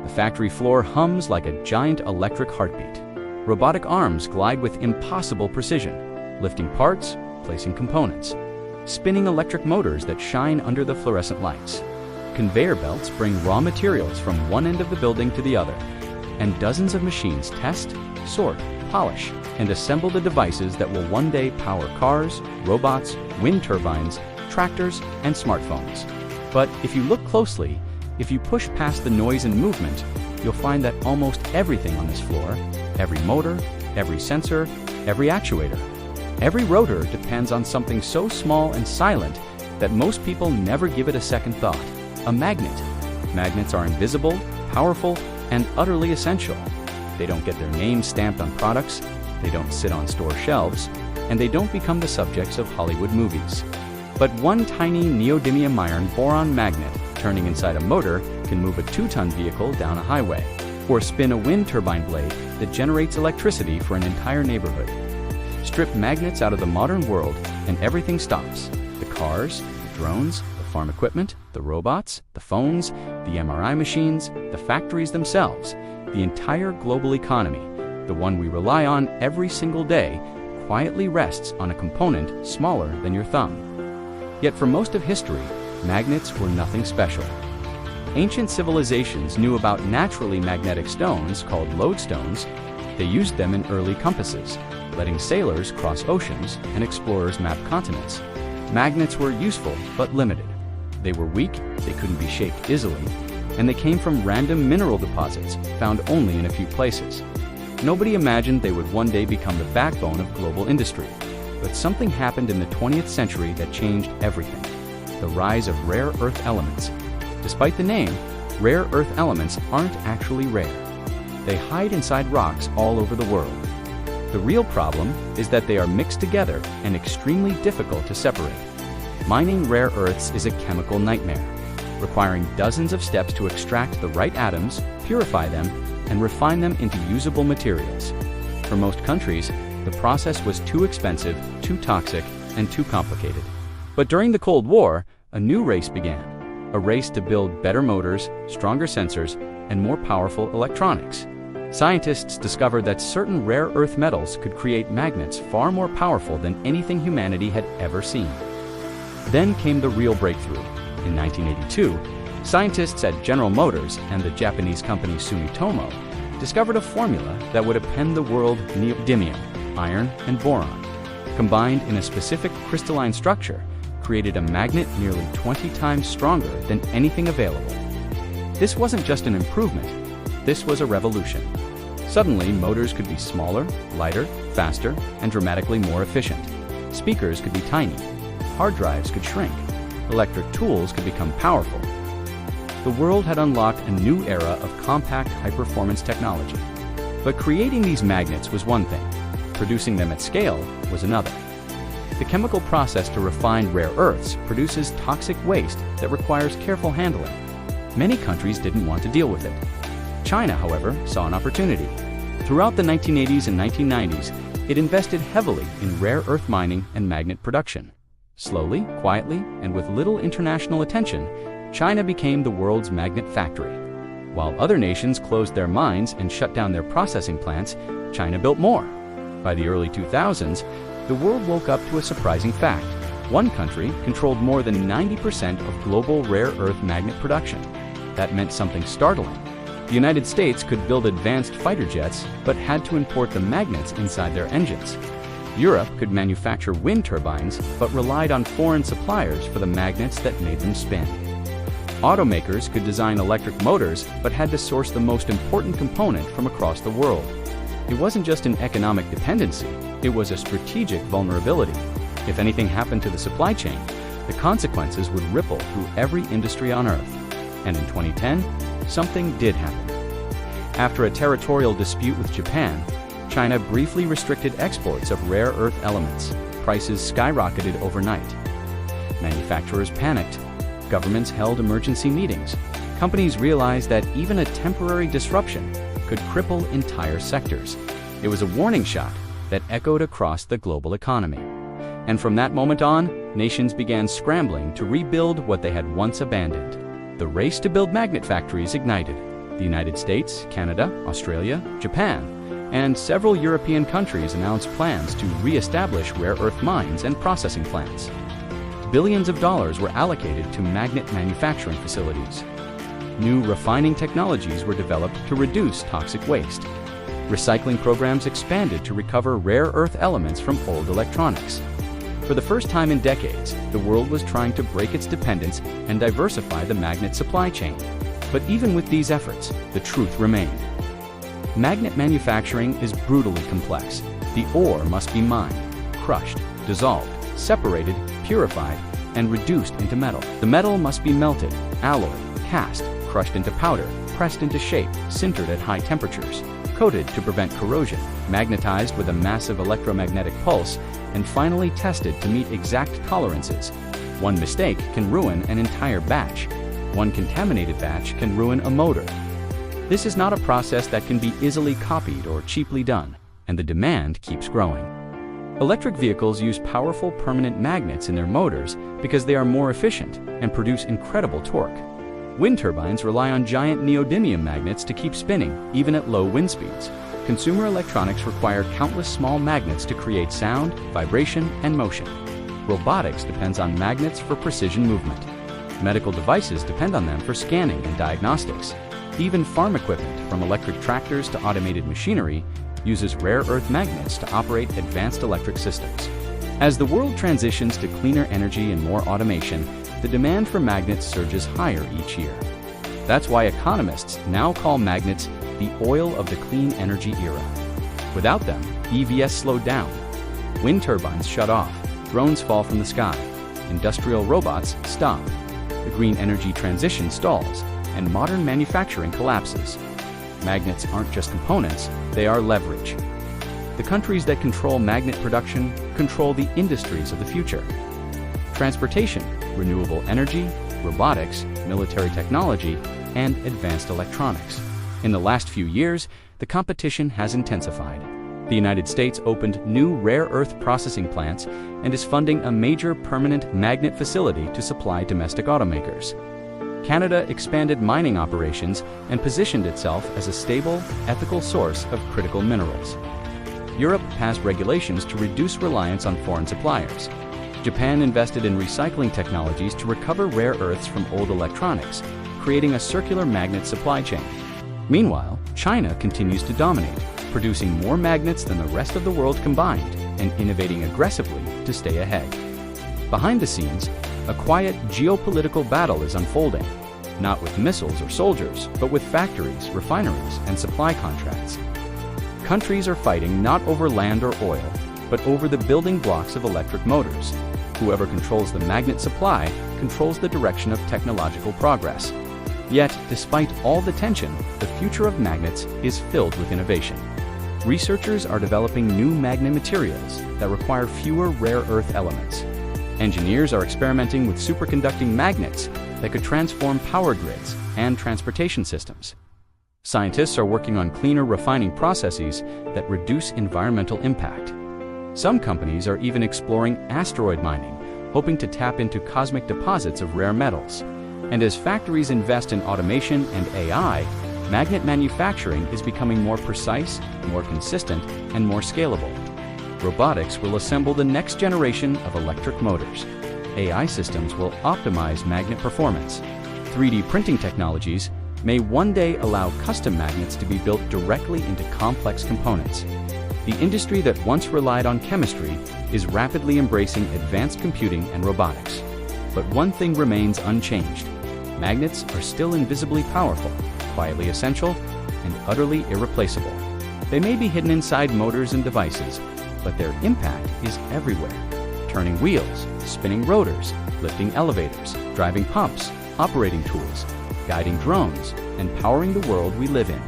The factory floor hums like a giant electric heartbeat. Robotic arms glide with impossible precision, lifting parts, placing components. Spinning electric motors that shine under the fluorescent lights. Conveyor belts bring raw materials from one end of the building to the other. And dozens of machines test, sort, polish, and assemble the devices that will one day power cars, robots, wind turbines, tractors, and smartphones. But if you look closely, if you push past the noise and movement, you'll find that almost everything on this floor, every motor, every sensor, every actuator, every rotor depends on something so small and silent that most people never give it a second thought: a magnet. Magnets are invisible, powerful, and utterly essential. They don't get their names stamped on products, they don't sit on store shelves, and they don't become the subjects of Hollywood movies. But one tiny neodymium iron boron magnet turning inside a motor can move a 2-ton vehicle down a highway, or spin a wind turbine blade that generates electricity for an entire neighborhood. Strip magnets out of the modern world and everything stops. The cars, the drones, the farm equipment, the robots, the phones, the MRI machines, the factories themselves, the entire global economy, the one we rely on every single day, quietly rests on a component smaller than your thumb. Yet for most of history, magnets were nothing special. Ancient civilizations knew about naturally magnetic stones called lodestones. They used them in early compasses, letting sailors cross oceans and explorers map continents. Magnets were useful but limited. They were weak, they couldn't be shaped easily, and they came from random mineral deposits found only in a few places. Nobody imagined they would one day become the backbone of global industry. But something happened in the 20th century that changed everything: the rise of rare earth elements. Despite the name, rare earth elements aren't actually rare. They hide inside rocks all over the world. The real problem is that they are mixed together and extremely difficult to separate. Mining rare earths is a chemical nightmare, requiring dozens of steps to extract the right atoms, purify them, and refine them into usable materials. For most countries, the process was too expensive, too toxic, and too complicated. But during the Cold War, a new race began. A race to build better motors, stronger sensors, and more powerful electronics. Scientists discovered that certain rare earth metals could create magnets far more powerful than anything humanity had ever seen. Then came the real breakthrough. In 1982, scientists at General Motors and the Japanese company Sumitomo discovered a formula that would append the world neodymium, iron, and boron, combined in a specific crystalline structure, created a magnet nearly 20 times stronger than anything available. This wasn't just an improvement, this was a revolution. Suddenly, motors could be smaller, lighter, faster, and dramatically more efficient. Speakers could be tiny, hard drives could shrink, electric tools could become powerful. The world had unlocked a new era of compact, high-performance technology. But creating these magnets was one thing, producing them at scale was another. The chemical process to refine rare earths produces toxic waste that requires careful handling. Many countries didn't want to deal with it. China, however, saw an opportunity. Throughout the 1980s and 1990s, it invested heavily in rare earth mining and magnet production. Slowly, quietly, and with little international attention, China became the world's magnet factory. While other nations closed their mines and shut down their processing plants, China built more. By the early 2000s, the world woke up to a surprising fact. One country controlled more than 90% of global rare earth magnet production. That meant something startling. The United States could build advanced fighter jets, but had to import the magnets inside their engines. Europe could manufacture wind turbines, but relied on foreign suppliers for the magnets that made them spin. Automakers could design electric motors, but had to source the most important component from across the world. It wasn't just an economic dependency, it was a strategic vulnerability. If anything happened to the supply chain, the consequences would ripple through every industry on Earth. And in 2010, something did happen. After a territorial dispute with Japan, China briefly restricted exports of rare earth elements. Prices skyrocketed overnight. Manufacturers panicked. Governments held emergency meetings. Companies realized that even a temporary disruption could cripple entire sectors. It was a warning shot that echoed across the global economy. And from that moment on, nations began scrambling to rebuild what they had once abandoned. The race to build magnet factories ignited. The United States, Canada, Australia, Japan, and several European countries announced plans to re-establish rare earth mines and processing plants. Billions of dollars were allocated to magnet manufacturing facilities. New refining technologies were developed to reduce toxic waste. Recycling programs expanded to recover rare earth elements from old electronics. For the first time in decades, the world was trying to break its dependence and diversify the magnet supply chain. But even with these efforts, the truth remained. Magnet manufacturing is brutally complex. The ore must be mined, crushed, dissolved, separated, purified, and reduced into metal. The metal must be melted, alloyed, cast, crushed into powder, pressed into shape, sintered at high temperatures, coated to prevent corrosion, magnetized with a massive electromagnetic pulse, and finally tested to meet exact tolerances. One mistake can ruin an entire batch. One contaminated batch can ruin a motor. This is not a process that can be easily copied or cheaply done, and the demand keeps growing. Electric vehicles use powerful permanent magnets in their motors because they are more efficient and produce incredible torque. Wind turbines rely on giant neodymium magnets to keep spinning, even at low wind speeds. Consumer electronics require countless small magnets to create sound, vibration, and motion. Robotics depends on magnets for precision movement. Medical devices depend on them for scanning and diagnostics. Even farm equipment, from electric tractors to automated machinery, uses rare earth magnets to operate advanced electric systems. As the world transitions to cleaner energy and more automation, the demand for magnets surges higher each year. That's why economists now call magnets the oil of the clean energy era. Without them, EVs slowed down. Wind turbines shut off, drones fall from the sky, industrial robots stop. The green energy transition stalls, and modern manufacturing collapses. Magnets aren't just components, they are leverage. The countries that control magnet production control the industries of the future. Transportation, renewable energy, robotics, military technology, and advanced electronics. In the last few years, the competition has intensified. The United States opened new rare earth processing plants and is funding a major permanent magnet facility to supply domestic automakers. Canada expanded mining operations and positioned itself as a stable, ethical source of critical minerals. Europe passed regulations to reduce reliance on foreign suppliers. Japan invested in recycling technologies to recover rare earths from old electronics, creating a circular magnet supply chain. Meanwhile, China continues to dominate, producing more magnets than the rest of the world combined and innovating aggressively to stay ahead. Behind the scenes, a quiet geopolitical battle is unfolding, not with missiles or soldiers, but with factories, refineries, and supply contracts. Countries are fighting not over land or oil, but over the building blocks of electric motors. Whoever controls the magnet supply controls the direction of technological progress. Yet, despite all the tension, the future of magnets is filled with innovation. Researchers are developing new magnet materials that require fewer rare earth elements. Engineers are experimenting with superconducting magnets that could transform power grids and transportation systems. Scientists are working on cleaner refining processes that reduce environmental impact. Some companies are even exploring asteroid mining, hoping to tap into cosmic deposits of rare metals. And as factories invest in automation and AI, magnet manufacturing is becoming more precise, more consistent, and more scalable. Robotics will assemble the next generation of electric motors. AI systems will optimize magnet performance. 3D printing technologies may one day allow custom magnets to be built directly into complex components. The industry that once relied on chemistry is rapidly embracing advanced computing and robotics. But one thing remains unchanged. Magnets are still invisibly powerful, quietly essential, and utterly irreplaceable. They may be hidden inside motors and devices, but their impact is everywhere. Turning wheels, spinning rotors, lifting elevators, driving pumps, operating tools, guiding drones, and powering the world we live in.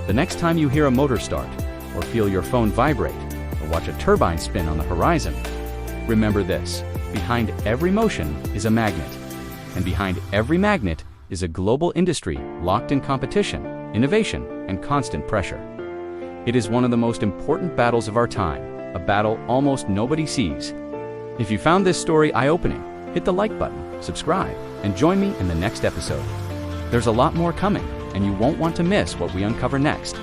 The next time you hear a motor start, or feel your phone vibrate, or watch a turbine spin on the horizon, remember this: behind every motion is a magnet, and behind every magnet is a global industry locked in competition, innovation, and constant pressure. It is one of the most important battles of our time, a battle almost nobody sees. If you found this story eye-opening, hit the like button, subscribe, and join me in the next episode. There's a lot more coming, and you won't want to miss what we uncover next.